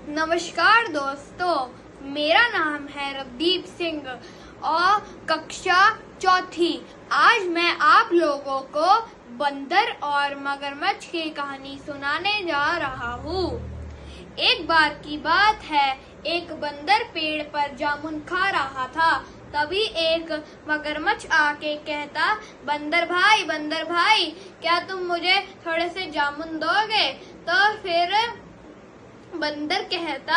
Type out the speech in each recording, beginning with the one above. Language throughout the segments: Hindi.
नमस्कार दोस्तों, मेरा नाम है रवदीप सिंह और कक्षा चौथी। आज मैं आप लोगों को बंदर और मगरमच्छ की कहानी सुनाने जा रहा हूँ। एक बार की बात है, एक बंदर पेड़ पर जामुन खा रहा था। तभी एक मगरमच्छ आके कहता, बंदर भाई, क्या तुम मुझे थोड़े से जामुन दोगे? तो फिर बंदर कहता,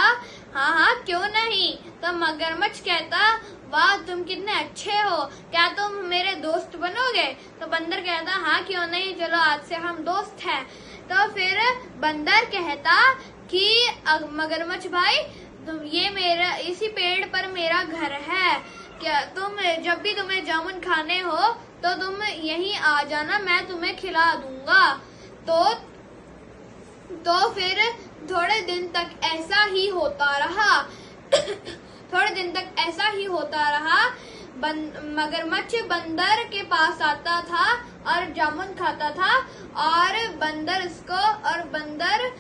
हाँ, क्यों नहीं। तो मगरमच्छ कहता, वाह, तुम कितने अच्छे हो, क्या तुम मेरे दोस्त बनोगे? तो बंदर कहता, हाँ, क्यों नहीं, चलो आज से हम दोस्त हैं। तो फिर बंदर कहता कि मगरमच्छ भाई, ये मेरा इसी पेड़ पर मेरा घर है, क्या तुम जब भी तुम्हें जामुन खाने हो तो तुम यहीं आ जाना, मैं तुम्हें खिला दूंगा। तो फिर थोड़े दिन तक ऐसा ही होता रहा। मगरमच्छ बंदर के पास आता था और जामुन खाता था और बंदर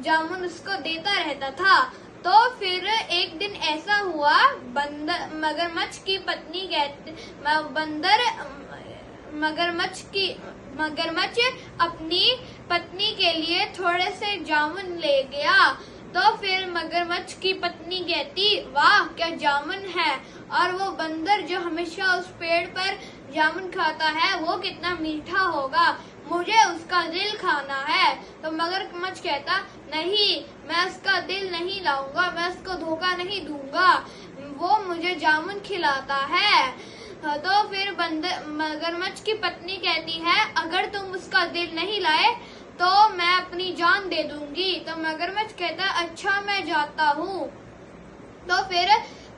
जामुन उसको देता रहता था। तो फिर एक दिन ऐसा हुआ, मगरमच्छ अपनी पत्नी के लिए थोड़े से जामुन ले गया। तो फिर मगरमच्छ की पत्नी कहती, वाह, क्या जामुन है, और वो बंदर जो हमेशा उस पेड़ पर जामुन खाता है वो कितना मीठा होगा, मुझे उसका दिल खाना है। तो मगरमच्छ कहता, नहीं, मैं उसका दिल नहीं लाऊंगा, मैं उसको धोखा नहीं दूंगा, वो मुझे जामुन खिलाता है। तो फिर मगरमच्छ की पत्नी कहती है, अगर तुम उसका दिल नहीं लाए तो मैं अपनी जान दे दूंगी। तो मगरमच्छ कहता, अच्छा, मैं जाता हूँ। तो फिर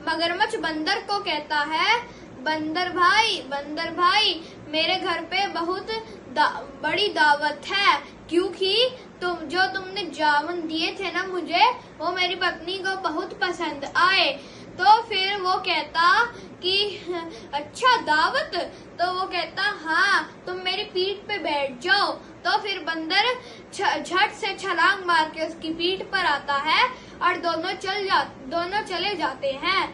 मगरमच्छ बंदर को कहता है, बंदर भाई, मेरे घर पे बहुत बड़ी दावत है, क्योंकि तुमने जामुन दिए थे ना मुझे, वो मेरी पत्नी को बहुत पसंद आए। तो फिर वो कहता कि अच्छा, दावत? तो वो कहता, हाँ, तुम मेरी पीठ पे बैठ जाओ। तो फिर बंदर झट से छलांग मार के उसकी पीठ पर आता है और दोनों चले जाते हैं।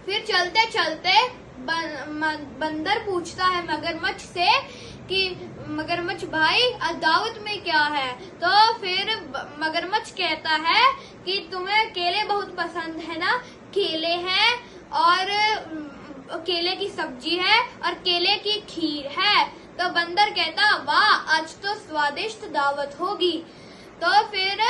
फिर चलते चलते बंदर पूछता है मगरमच्छ से कि मगरमच्छ भाई, दावत में क्या है? तो फिर मगरमच्छ कहता है कि तुम्हें केले बहुत पसंद है ना, केले हैं और केले की सब्जी है और केले की खीर है। तो बंदर कहता, वाह, आज तो स्वादिष्ट दावत होगी। तो फिर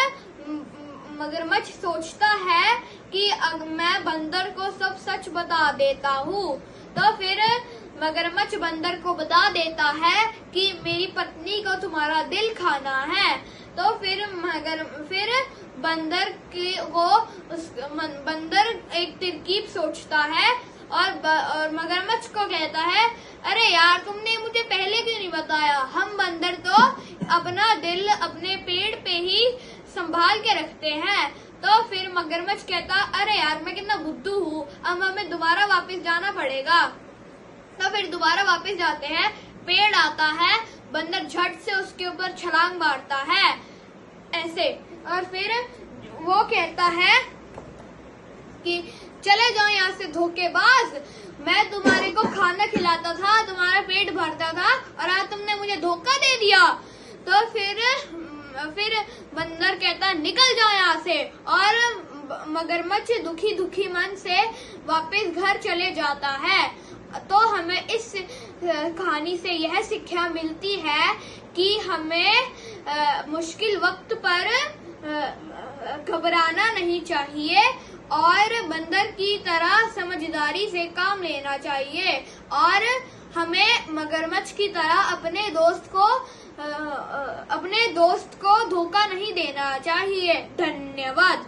मगरमच्छ सोचता है कि मैं बंदर को सब सच बता देता हूँ। तो फिर मगरमच्छ बंदर को बता देता है कि मेरी पत्नी को तुम्हारा दिल खाना है। तो फिर बंदर एक तरकीब सोचता है और मगरमच्छ को कहता है, अरे यार, तुमने मुझे पहले क्यों नहीं बताया? हम बंदर तो अपना दिल अपने पेड़ पे ही संभाल के रखते हैं। तो फिर मगरमच्छ कहता, अरे यार, मैं कितना बुद्धू हूँ, अब हमें दोबारा वापस जाना पड़ेगा। तो फिर दोबारा वापस जाते हैं, पेड़ आता है, बंदर झट से उसके ऊपर छलांग मारता है ऐसे, और फिर वो कहता है कि चले जाओ यहाँ से धोखेबाज, मैं तुम्हारे को खाना खिलाता था, तुम्हारा पेट भरता था, और आज तुमने मुझे धोखा दे दिया। तो फिर बंदर कहता, निकल जाओ यहाँ से, और मगरमच्छ दुखी मन से वापस घर चले जाता है। तो हमें इस कहानी से यह शिक्षा मिलती है कि हमें मुश्किल वक्त पर घबराना नहीं चाहिए और बंदर की तरह समझदारी से काम लेना चाहिए, और हमें मगरमच्छ की तरह अपने दोस्त को धोखा नहीं देना चाहिए। धन्यवाद।